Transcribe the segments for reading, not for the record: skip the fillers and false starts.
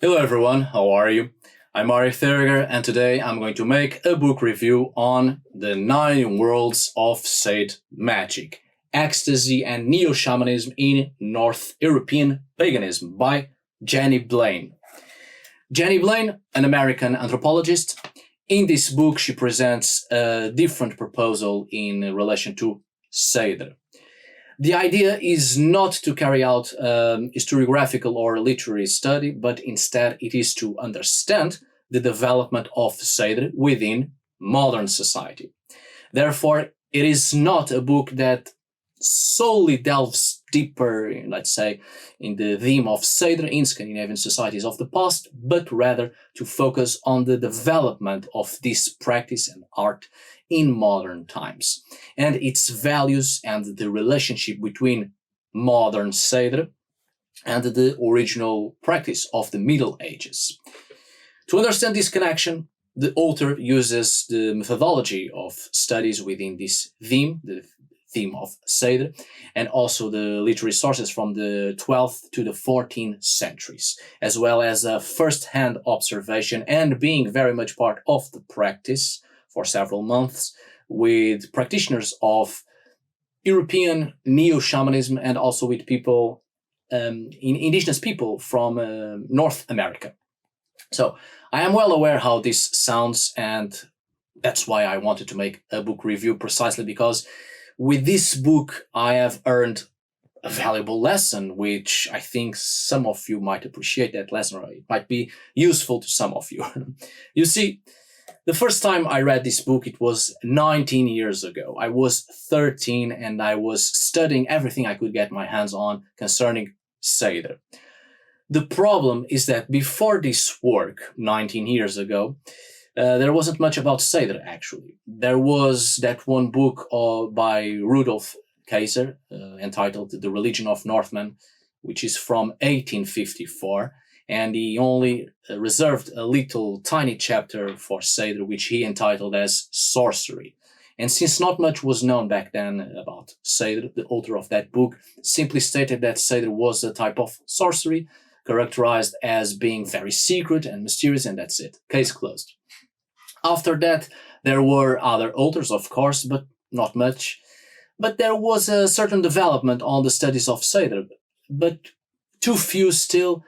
Hello everyone, how are you? I'm Ari Theriger and today I'm going to make a book review on the 9 Worlds of Seid Magic, Ecstasy and Neo-Shamanism in North European Paganism by Jenny Blain. Jenny Blain, an American anthropologist, in this book she presents a different proposal in relation to Seidr. The idea is not to carry out historiographical or literary study, but instead it is to understand the development of Seidr within modern society. Therefore, it is not a book that solely delves deeper, let's say, in the theme of Seidr in Scandinavian societies of the past, but rather to focus on the development of this practice and art in modern times, and its values and the relationship between modern Seidr and the original practice of the Middle Ages. To understand this connection, the author uses the methodology of studies within this theme, the theme of Seidr, and also the literary sources from the 12th to the 14th centuries, as well as a first-hand observation and being very much part of the practice for several months with practitioners of European neo-shamanism and also with people, indigenous people from North America. So I am well aware how this sounds, and that's why I wanted to make a book review, precisely because with this book I have earned a valuable lesson, which I think some of you might appreciate that lesson, or it might be useful to some of you. You see, the first time I read this book, it was 19 years ago. I was 13 and I was studying everything I could get my hands on concerning Seidr. The problem is that before this work, 19 years ago, there wasn't much about Seidr, actually. There was that one book by Rudolf Kaiser entitled The Religion of Northmen, which is from 1854, and he only reserved a little tiny chapter for Seidr, which he entitled as Sorcery. And since not much was known back then about Seidr, the author of that book simply stated that Seidr was a type of sorcery characterized as being very secret and mysterious, and that's it. Case closed. After that, there were other authors, of course, but not much. But there was a certain development on the studies of Seidr, but too few still,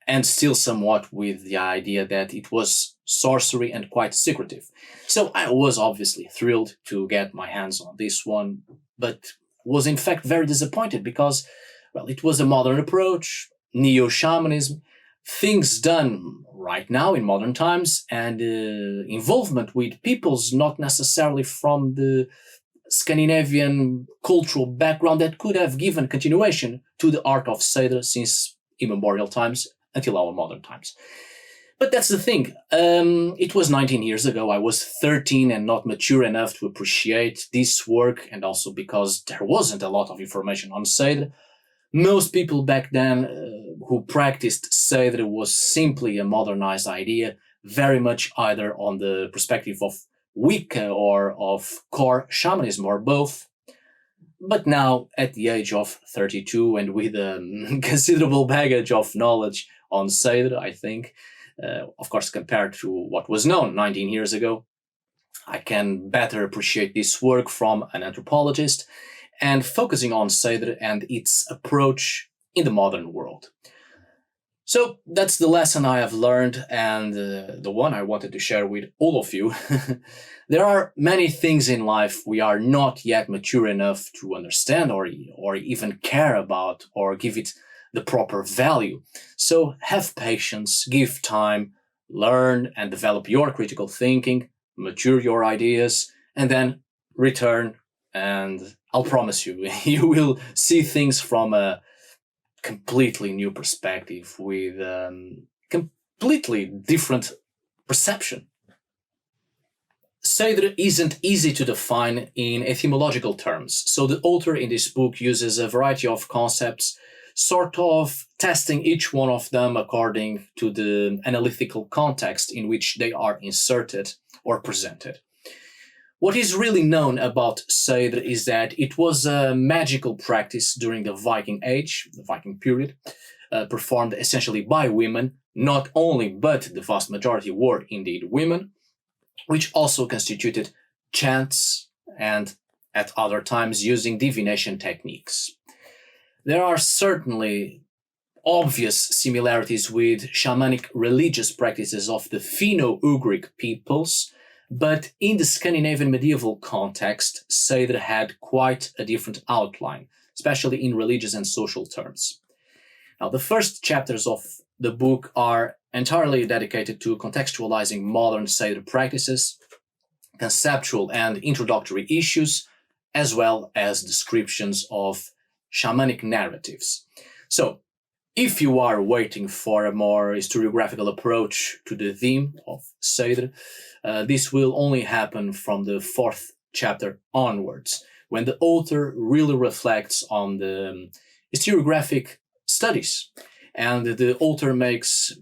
and still somewhat with the idea that it was sorcery and quite secretive. So I was obviously thrilled to get my hands on this one, but was in fact very disappointed because, well, it was a modern approach, neo-shamanism, things done right now in modern times, and involvement with peoples not necessarily from the Scandinavian cultural background that could have given continuation to the art of Seidr since immemorial times until our modern times. But that's the thing. It was 19 years ago. I was 13 and not mature enough to appreciate this work, and also because there wasn't a lot of information on Seidr. Most people back then who practiced Seidr was simply a modernized idea, very much either on the perspective of Wicca or of core shamanism or both. But now, at the age of 32 and with a considerable baggage of knowledge on Seidr, I think, of course, compared to what was known 19 years ago, I can better appreciate this work from an anthropologist and focusing on Seidr and its approach in the modern world. So that's the lesson I have learned, and the one I wanted to share with all of you. There are many things in life we are not yet mature enough to understand or even care about or give it the proper value. So have patience, give time, learn and develop your critical thinking, mature your ideas, and then return, and I'll promise you, you will see things from a completely new perspective with completely different perception. Seidr isn't easy to define in etymological terms, so the author in this book uses a variety of concepts, sort of testing each one of them according to the analytical context in which they are inserted or presented. What is really known about Seidr is that it was a magical practice during the Viking Age, the Viking period, performed essentially by women, not only, but the vast majority were indeed women, which also constituted chants and at other times using divination techniques. There are certainly obvious similarities with shamanic religious practices of the Finno-Ugric peoples, but in the Scandinavian medieval context, Seidr had quite a different outline, especially in religious and social terms. Now, the first chapters of the book are entirely dedicated to contextualizing modern Seidr practices, conceptual and introductory issues, as well as descriptions of shamanic narratives. So, if you are waiting for a more historiographical approach to the theme of Seidr, this will only happen from the fourth chapter onwards, when the author really reflects on the historiographic studies. And the author makes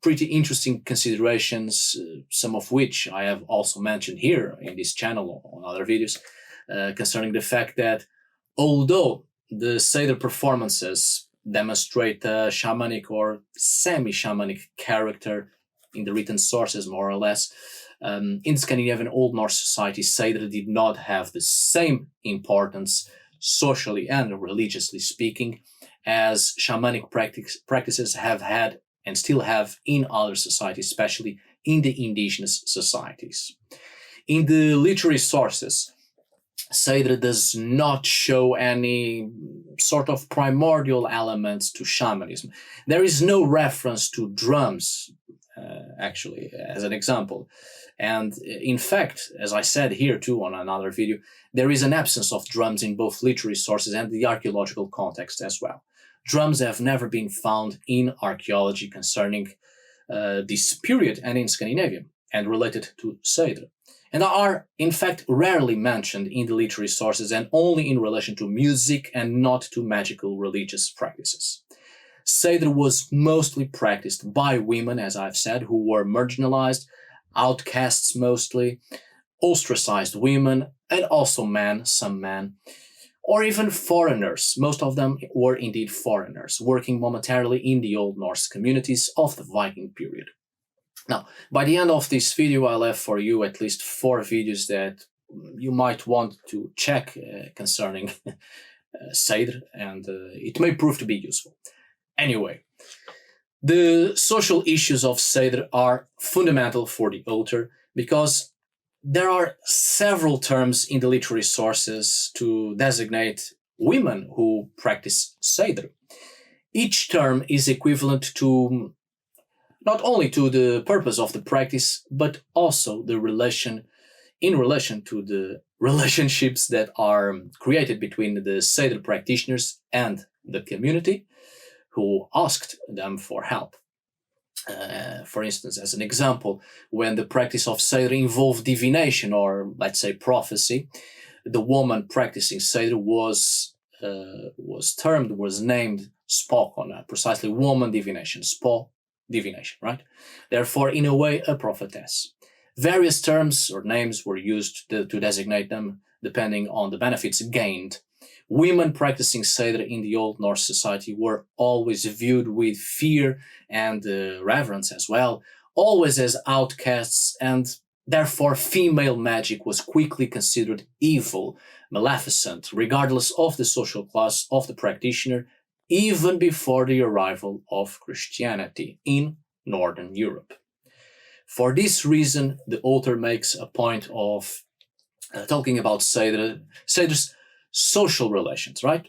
pretty interesting considerations, some of which I have also mentioned here in this channel or on other videos, concerning the fact that although the Seidr performances demonstrate a shamanic or semi-shamanic character in the written sources, more or less, in Scandinavian Old Norse society, Seidr did not have the same importance socially and religiously speaking as shamanic practices have had and still have in other societies, especially in the indigenous societies. In the literary sources, Seidr does not show any sort of primordial elements to shamanism. There is no reference to drums, actually, as an example. And in fact, as I said here too on another video, there is an absence of drums in both literary sources and the archaeological context as well. Drums have never been found in archaeology concerning this period and in Scandinavia and related to Seidr, and are in fact rarely mentioned in the literary sources and only in relation to music and not to magical religious practices. Seidr was mostly practiced by women, as I've said, who were marginalized, outcasts mostly, ostracized women, and also men, some men, or even foreigners. Most of them were indeed foreigners, working momentarily in the Old Norse communities of the Viking period. Now, by the end of this video, I'll have for you at least 4 videos that you might want to check concerning Seidr, and it may prove to be useful. Anyway, the social issues of Seidr are fundamental for the author because there are several terms in the literary sources to designate women who practice Seidr. Each term is equivalent to not only to the purpose of the practice, but also in relation to the relationships that are created between the Seidr practitioners and the community who asked them for help. For instance, as an example, when the practice of Seidr involved divination or, let's say, prophecy, the woman practicing Seidr was named Spåkona, precisely woman divination, Spå divination, right? Therefore, in a way, a prophetess. Various terms or names were used to designate them, depending on the benefits gained. Women practicing Seidr in the Old Norse society were always viewed with fear and reverence as well, always as outcasts, and therefore female magic was quickly considered evil, maleficent, regardless of the social class of the practitioner, even before the arrival of Christianity in Northern Europe. For this reason, the author makes a point of talking about Seidr's social relations, right?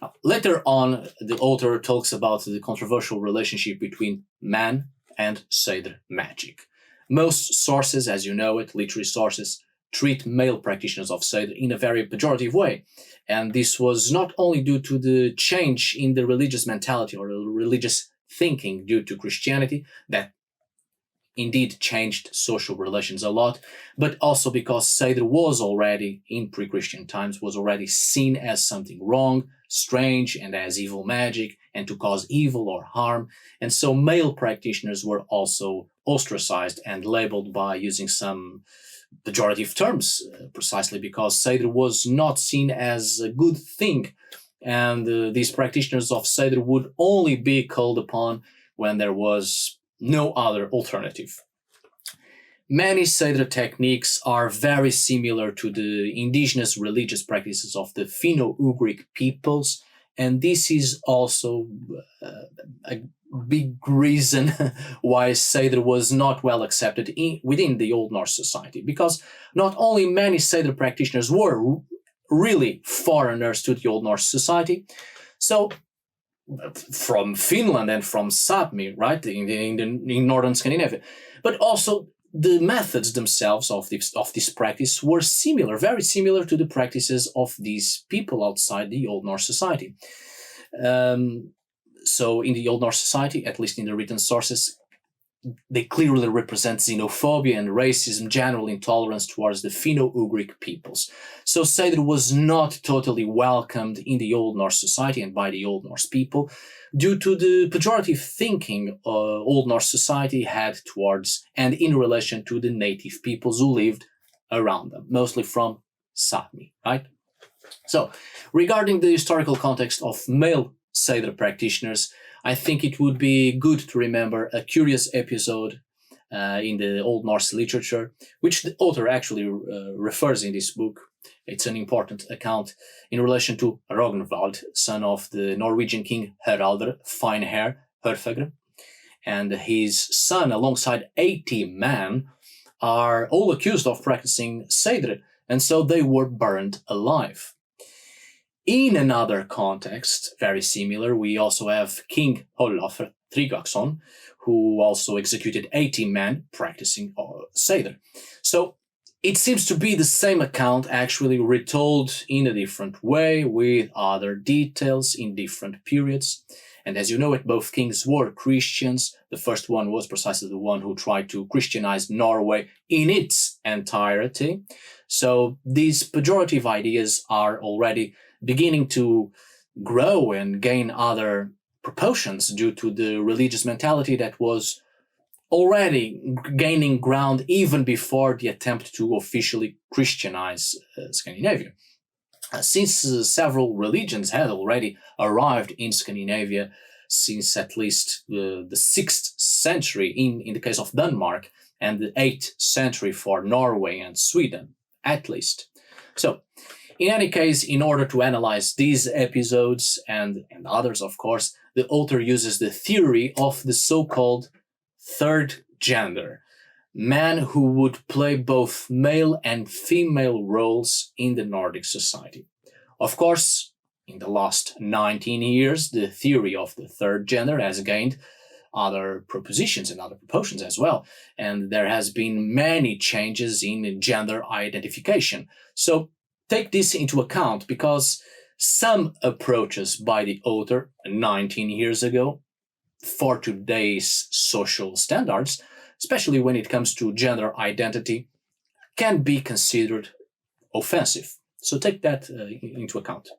Now, later on, the author talks about the controversial relationship between man and Seidr magic. Most sources, as you know it, literary sources, treat male practitioners of Seidr in a very pejorative way. And this was not only due to the change in the religious mentality or religious thinking due to Christianity, that indeed changed social relations a lot, but also because Seidr was already, in pre-Christian times, was already seen as something wrong, strange, and as evil magic, and to cause evil or harm. And so male practitioners were also ostracized and labeled by using some pejorative terms, precisely because Seidr was not seen as a good thing and these practitioners of Seidr would only be called upon when there was no other alternative. Many Seidr techniques are very similar to the indigenous religious practices of the Finno-Ugric peoples, and this is also a big reason why Seidr was not well accepted within the Old Norse society, because not only many Seidr practitioners were really foreigners to the Old Norse society, so from Finland and from Sapmi, right, in northern Scandinavia, but also the methods themselves of this practice were similar, very similar to the practices of these people outside the Old Norse society. So in the Old Norse society, at least in the written sources, they clearly represent xenophobia and racism, general intolerance towards the Finno-Ugric peoples. So Seidr was not totally welcomed in the Old Norse society and by the Old Norse people due to the pejorative thinking Old Norse society had towards and in relation to the native peoples who lived around them, mostly from Sapmi, right? So, regarding the historical context of male Seidr practitioners, I think it would be good to remember a curious episode in the Old Norse literature, which the author actually refers in this book. It's an important account in relation to Rognvald, son of the Norwegian king Haraldr Finehair Hørfagre, and his son, alongside 80 men, are all accused of practicing Seidr, and so they were burned alive. In another context, very similar, we also have King Olafr Tryggvason, who also executed 18 men practicing Seidr. So it seems to be the same account, actually retold in a different way, with other details in different periods. And as you know it, both kings were Christians. The first one was precisely the one who tried to Christianize Norway in its entirety. So these pejorative ideas are already beginning to grow and gain other proportions due to the religious mentality that was already gaining ground even before the attempt to officially Christianize Scandinavia. Since several religions had already arrived in Scandinavia since at least the 6th century in the case of Denmark, and the 8th century for Norway and Sweden, at least. So, in any case, in order to analyze these episodes and others, of course, the author uses the theory of the so-called third gender, men who would play both male and female roles in the Nordic society. Of course, in the last 19 years, the theory of the third gender has gained other propositions and other proportions as well, and there has been many changes in gender identification. So take this into account, because some approaches by the author 19 years ago for today's social standards, especially when it comes to gender identity, can be considered offensive. So take that into account.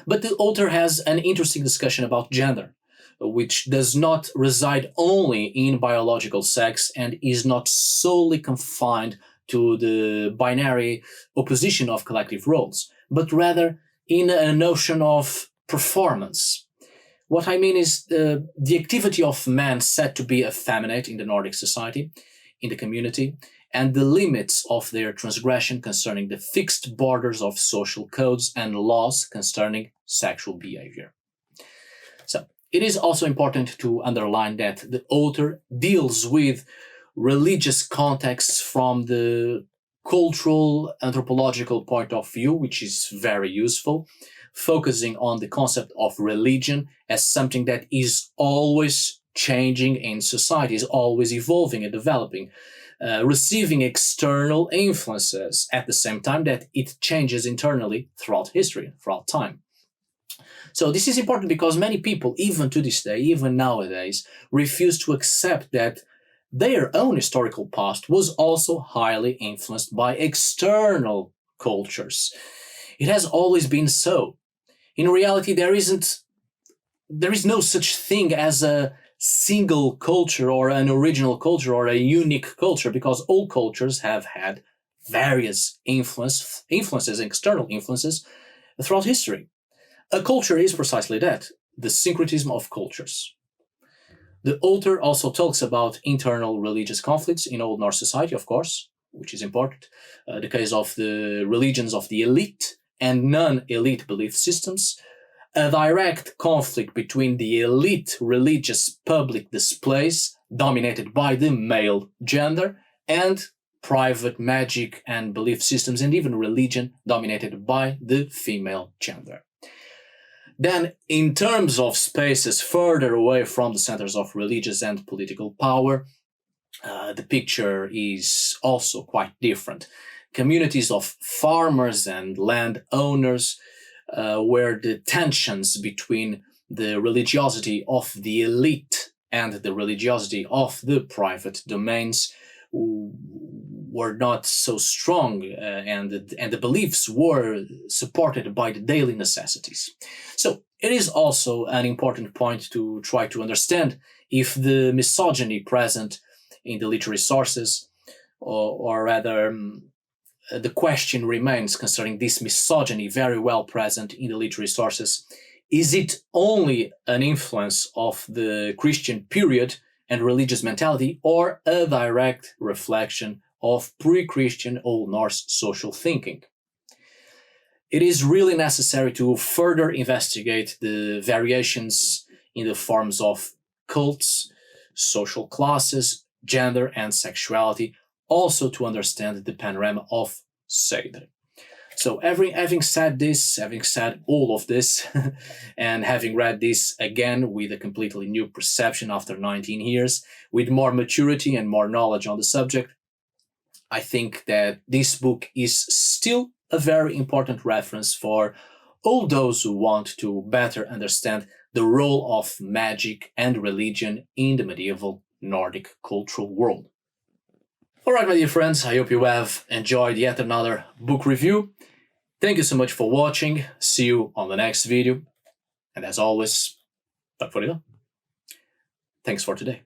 But the author has an interesting discussion about gender, which does not reside only in biological sex and is not solely confined to the binary opposition of collective roles, but rather in a notion of performance. What I mean is the activity of men said to be effeminate in the Nordic society, in the community, and the limits of their transgression concerning the fixed borders of social codes and laws concerning sexual behavior. So, it is also important to underline that the author deals with religious contexts from the cultural, anthropological point of view, which is very useful, focusing on the concept of religion as something that is always changing in society, is always evolving and developing, receiving external influences at the same time that it changes internally throughout history, throughout time. So this is important because many people, even to this day, even nowadays, refuse to accept that their own historical past was also highly influenced by external cultures. It has always been so. In reality, there is no such thing as a single culture or an original culture or a unique culture, because all cultures have had various influences, external influences throughout history. A culture is precisely that, the syncretism of cultures. The author also talks about internal religious conflicts in Old Norse society, of course, which is important. The case of the religions of the elite and non-elite belief systems, a direct conflict between the elite religious public displays dominated by the male gender and private magic and belief systems and even religion dominated by the female gender. Then, in terms of spaces further away from the centers of religious and political power, the picture is also quite different. Communities of farmers and landowners, where the tensions between the religiosity of the elite and the religiosity of the private domains were not so strong, and the beliefs were supported by the daily necessities. So it is also an important point to try to understand if the misogyny present in the literary sources, or rather the question remains concerning this misogyny very well present in the literary sources. Is it only an influence of the Christian period and religious mentality, or a direct reflection of pre-Christian Old Norse social thinking? It is really necessary to further investigate the variations in the forms of cults, social classes, gender, and sexuality, also to understand the panorama of Seidr. So having said this, having said all of this, and having read this again with a completely new perception after 19 years, with more maturity and more knowledge on the subject, I think that this book is still a very important reference for all those who want to better understand the role of magic and religion in the medieval Nordic cultural world. Alright, my dear friends, I hope you have enjoyed yet another book review. Thank you so much for watching. See you on the next video. And as always, tack för idag. Thanks for today.